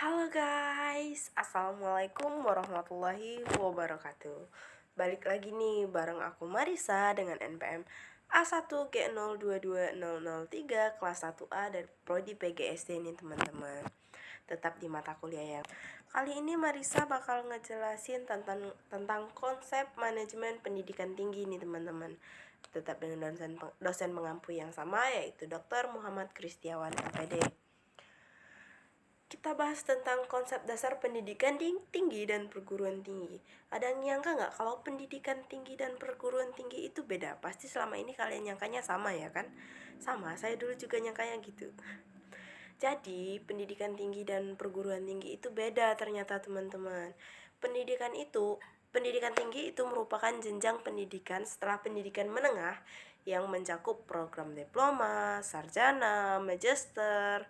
Halo guys, Assalamualaikum warahmatullahi wabarakatuh. Balik lagi nih bareng aku Marisa dengan NPM A1G022003 kelas 1A dari Prodi PGSD nih teman-teman. Tetap di mata kuliah ya. Kali ini Marisa bakal ngejelasin tentang konsep manajemen pendidikan tinggi nih teman-teman. Tetap dengan dosen pengampu yang sama, yaitu Dr. Muhammad Kristiawan MPD. Kita bahas tentang konsep dasar pendidikan tinggi dan perguruan tinggi. Ada yang nyangka nggak kalau pendidikan tinggi dan perguruan tinggi itu beda? Pasti selama ini kalian nyangkanya sama ya kan? Sama, saya dulu juga nyangkanya gitu. Jadi, pendidikan tinggi dan perguruan tinggi itu beda ternyata teman-teman. Pendidikan tinggi itu merupakan jenjang pendidikan setelah pendidikan menengah yang mencakup program diploma, sarjana, magister,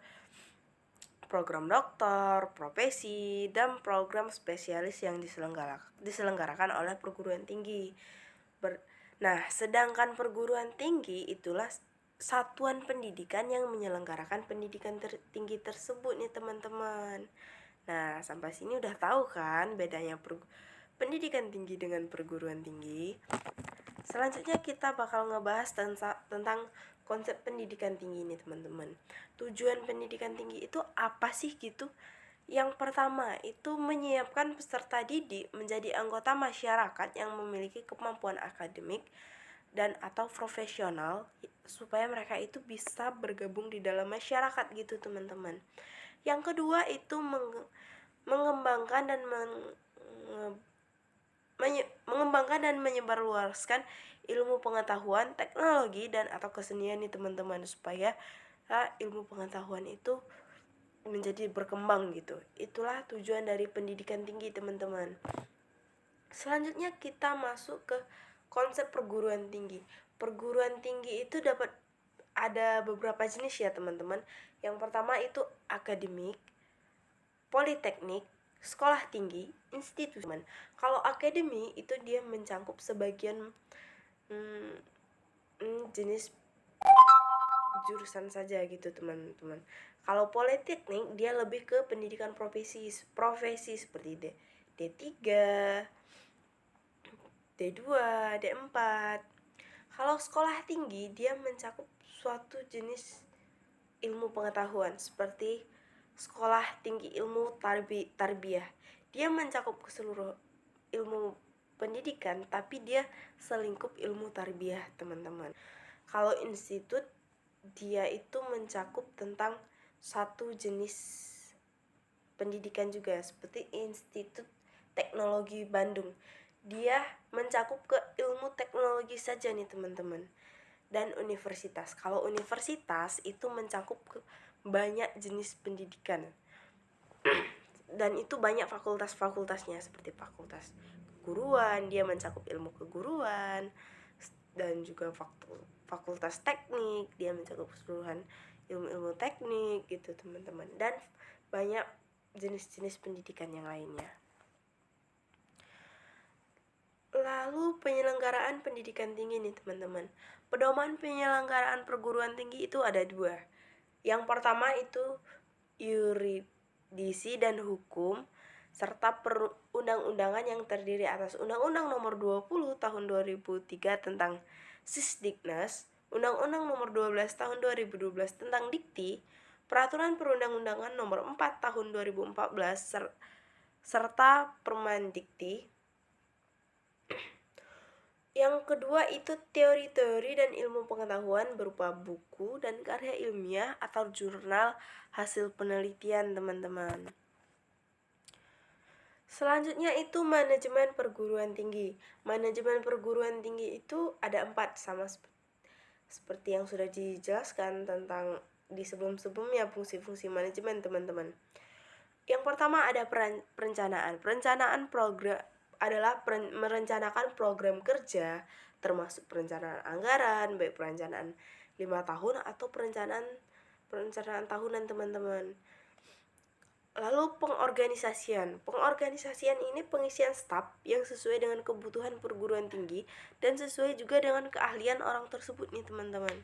program doktor, profesi, dan program spesialis yang diselenggarakan oleh perguruan tinggi. Nah, sedangkan perguruan tinggi itulah satuan pendidikan yang menyelenggarakan pendidikan tinggi tersebut nih teman-teman. Nah, sampai sini udah tahu kan bedanya pendidikan tinggi dengan perguruan tinggi. Selanjutnya kita bakal ngebahas tentang konsep pendidikan tinggi ini teman-teman. Tujuan pendidikan tinggi itu apa sih gitu? Yang pertama itu menyiapkan peserta didik menjadi anggota masyarakat yang memiliki kemampuan akademik dan atau profesional supaya mereka itu bisa bergabung di dalam masyarakat gitu teman-teman. Yang kedua itu mengembangkan dan menyebarluaskan ilmu pengetahuan, teknologi dan atau kesenian nih teman-teman supaya ilmu pengetahuan itu menjadi berkembang gitu. Itulah tujuan dari pendidikan tinggi teman-teman. Selanjutnya kita masuk ke konsep perguruan tinggi. Perguruan tinggi itu dapat ada beberapa jenis ya teman-teman. Yang pertama itu akademik, politeknik, sekolah tinggi, institusi. Kalau akademi itu dia mencakup sebagian jenis jurusan saja gitu teman-teman. Kalau politeknik dia lebih ke pendidikan profesi seperti D3, D2, D4. Kalau sekolah tinggi dia mencakup suatu jenis ilmu pengetahuan seperti sekolah tinggi ilmu tarbiyah. Dia mencakup keseluruhan ilmu pendidikan tapi dia selingkup ilmu tarbiyah teman-teman. Kalau institut dia itu mencakup tentang satu jenis pendidikan juga seperti Institut Teknologi Bandung. Dia mencakup ke ilmu teknologi saja nih teman-teman. Dan universitas. Kalau universitas itu mencakup ke banyak jenis pendidikan. Dan itu banyak fakultas-fakultasnya seperti fakultas keguruan, dia mencakup ilmu keguruan, dan juga fakultas teknik, dia mencakup keseluruhan ilmu-ilmu teknik gitu teman-teman, dan banyak jenis-jenis pendidikan yang lainnya. Lalu penyelenggaraan pendidikan tinggi nih teman-teman. Pedoman penyelenggaraan perguruan tinggi itu ada dua. Yang pertama itu yuridisi dan hukum serta perundang-undangan yang terdiri atas Undang-Undang Nomor 20 Tahun 2003 tentang Sisdiknas, Undang-Undang Nomor 12 Tahun 2012 tentang Dikti, Peraturan Perundang-undangan Nomor 4 Tahun 2014 serta Permendikti. Yang kedua itu teori-teori dan ilmu pengetahuan berupa buku dan karya ilmiah atau jurnal hasil penelitian teman-teman. Selanjutnya itu manajemen perguruan tinggi. Manajemen perguruan tinggi itu ada 4 sama seperti yang sudah dijelaskan tentang di sebelum-sebelumnya fungsi-fungsi manajemen teman-teman. Yang pertama ada perencanaan. Perencanaan program adalah merencanakan program kerja termasuk perencanaan anggaran, baik perencanaan 5 tahun atau perencanaan tahunan teman-teman. Lalu pengorganisasian ini pengisian staf yang sesuai dengan kebutuhan perguruan tinggi dan sesuai juga dengan keahlian orang tersebut nih teman-teman.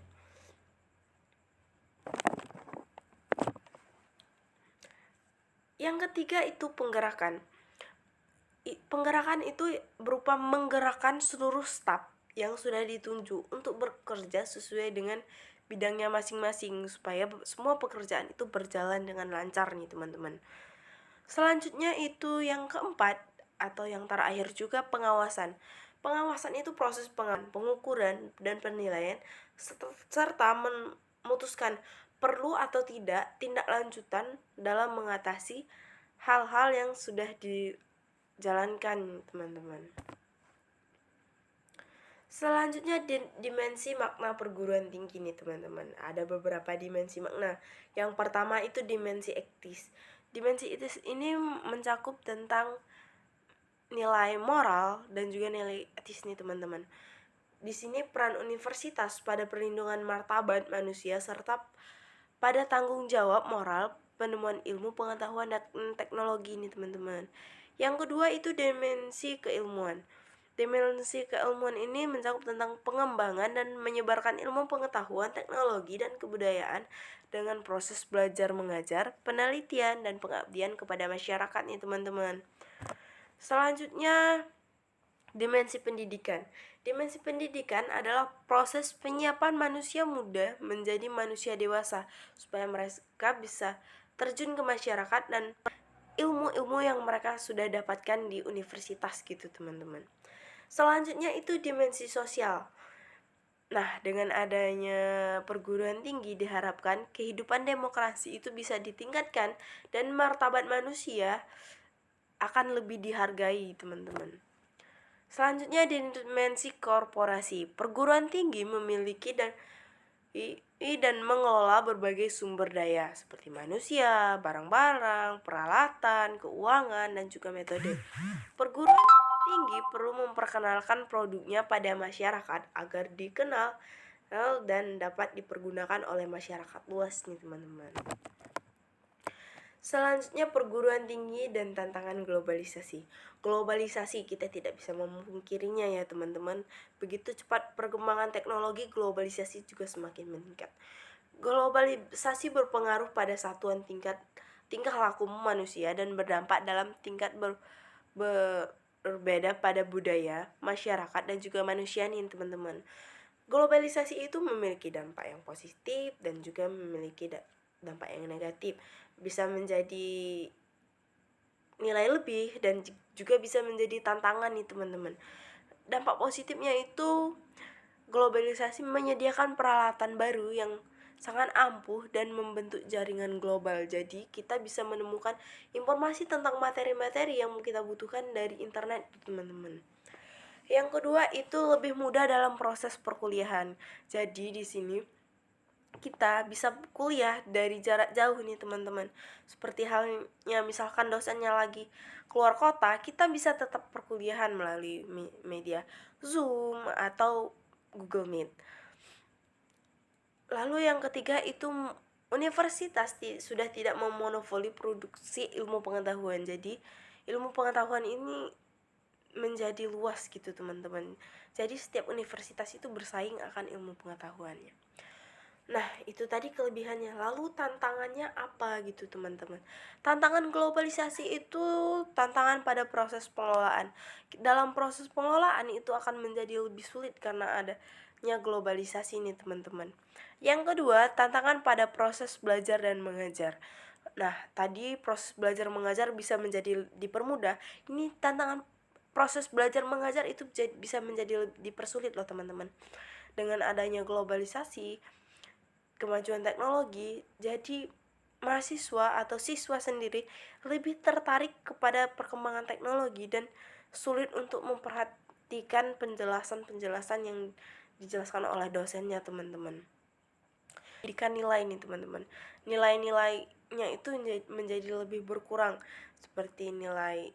Yang ketiga itu penggerakan. Penggerakan itu berupa menggerakkan seluruh staf yang sudah ditunjuk untuk bekerja sesuai dengan bidangnya masing-masing supaya semua pekerjaan itu berjalan dengan lancar nih teman-teman. Selanjutnya itu yang keempat atau yang terakhir juga pengawasan. Pengawasan itu proses pengukuran dan penilaian serta memutuskan perlu atau tidak tindak lanjutan dalam mengatasi hal-hal yang sudah dijalankan, teman-teman. Selanjutnya dimensi makna perguruan tinggi nih teman-teman. Ada beberapa dimensi makna. Yang pertama itu dimensi etis. Dimensi etis ini mencakup tentang nilai moral dan juga nilai etis nih teman-teman. Di sini peran universitas pada perlindungan martabat manusia serta pada tanggung jawab moral penemuan ilmu, pengetahuan, dan teknologi nih teman-teman. Yang kedua itu dimensi keilmuan. Dimensi keilmuan ini mencakup tentang pengembangan dan menyebarkan ilmu pengetahuan, teknologi, dan kebudayaan dengan proses belajar mengajar, penelitian, dan pengabdian kepada masyarakat nih teman-teman. Selanjutnya dimensi pendidikan. Dimensi pendidikan adalah proses penyiapan manusia muda menjadi manusia dewasa supaya mereka bisa terjun ke masyarakat dan ilmu-ilmu yang mereka sudah dapatkan di universitas gitu teman-teman. Selanjutnya itu dimensi sosial. Nah, dengan adanya perguruan tinggi diharapkan kehidupan demokrasi itu bisa ditingkatkan dan martabat manusia akan lebih dihargai, teman-teman. Selanjutnya dimensi korporasi. Perguruan tinggi memiliki dan mengelola berbagai sumber daya seperti manusia, barang-barang, peralatan, keuangan, dan juga metode. Perguruan tinggi perlu memperkenalkan produknya pada masyarakat agar dikenal dan dapat dipergunakan oleh masyarakat luas nih teman-teman. Selanjutnya perguruan tinggi dan tantangan globalisasi. Globalisasi kita tidak bisa memungkirinya ya teman-teman. Begitu cepat perkembangan teknologi, globalisasi juga semakin meningkat. Globalisasi berpengaruh pada satuan tingkah laku manusia dan berdampak dalam tingkat berbeda pada budaya, masyarakat, dan juga manusia nih teman-teman. Globalisasi itu memiliki dampak yang positif dan juga memiliki dampak yang negatif. Bisa menjadi nilai lebih dan juga bisa menjadi tantangan nih teman-teman. Dampak positifnya itu globalisasi menyediakan peralatan baru yang sangat ampuh dan membentuk jaringan global. Jadi kita bisa menemukan informasi tentang materi-materi yang kita butuhkan dari internet, teman-teman. Yang kedua itu lebih mudah dalam proses perkuliahan. Jadi di sini kita bisa kuliah dari jarak jauh nih teman-teman. Seperti halnya misalkan dosennya lagi keluar kota, kita bisa tetap perkuliahan melalui media Zoom atau Google Meet. Lalu yang ketiga itu universitas sudah tidak memonopoli produksi ilmu pengetahuan. Jadi ilmu pengetahuan ini menjadi luas gitu teman-teman. Jadi setiap universitas itu bersaing akan ilmu pengetahuannya. Nah, itu tadi kelebihannya. Lalu tantangannya apa gitu, teman-teman? Tantangan globalisasi itu tantangan pada proses pengelolaan. Dalam proses pengelolaan itu akan menjadi lebih sulit karena adanya globalisasi nih, teman-teman. Yang kedua, tantangan pada proses belajar dan mengajar. Nah, tadi proses belajar mengajar bisa menjadi dipermudah. Ini tantangan proses belajar mengajar itu bisa menjadi dipersulit loh, teman-teman. Dengan adanya globalisasi, kemajuan teknologi, jadi mahasiswa atau siswa sendiri lebih tertarik kepada perkembangan teknologi dan sulit untuk memperhatikan penjelasan-penjelasan yang dijelaskan oleh dosennya, teman-teman. Jadikan nilai nih teman-teman, nilai-nilainya itu menjadi lebih berkurang, seperti nilai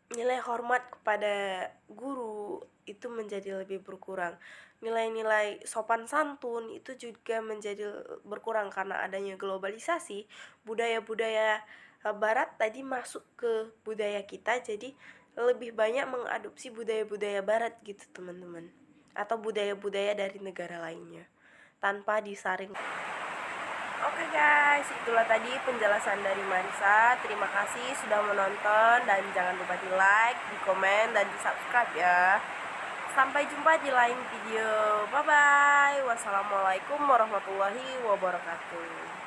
nilai hormat kepada guru itu menjadi lebih berkurang. Nilai-nilai sopan santun itu juga menjadi berkurang karena adanya globalisasi. Budaya-budaya barat tadi masuk ke budaya kita, jadi lebih banyak mengadopsi budaya-budaya barat gitu teman-teman, atau budaya-budaya dari negara lainnya tanpa disaring. Oke guys, itulah tadi penjelasan dari Marisa. Terima kasih sudah menonton dan jangan lupa di like, di komen, dan di subscribe ya. Sampai jumpa di lain video. Bye bye. Wassalamualaikum warahmatullahi wabarakatuh.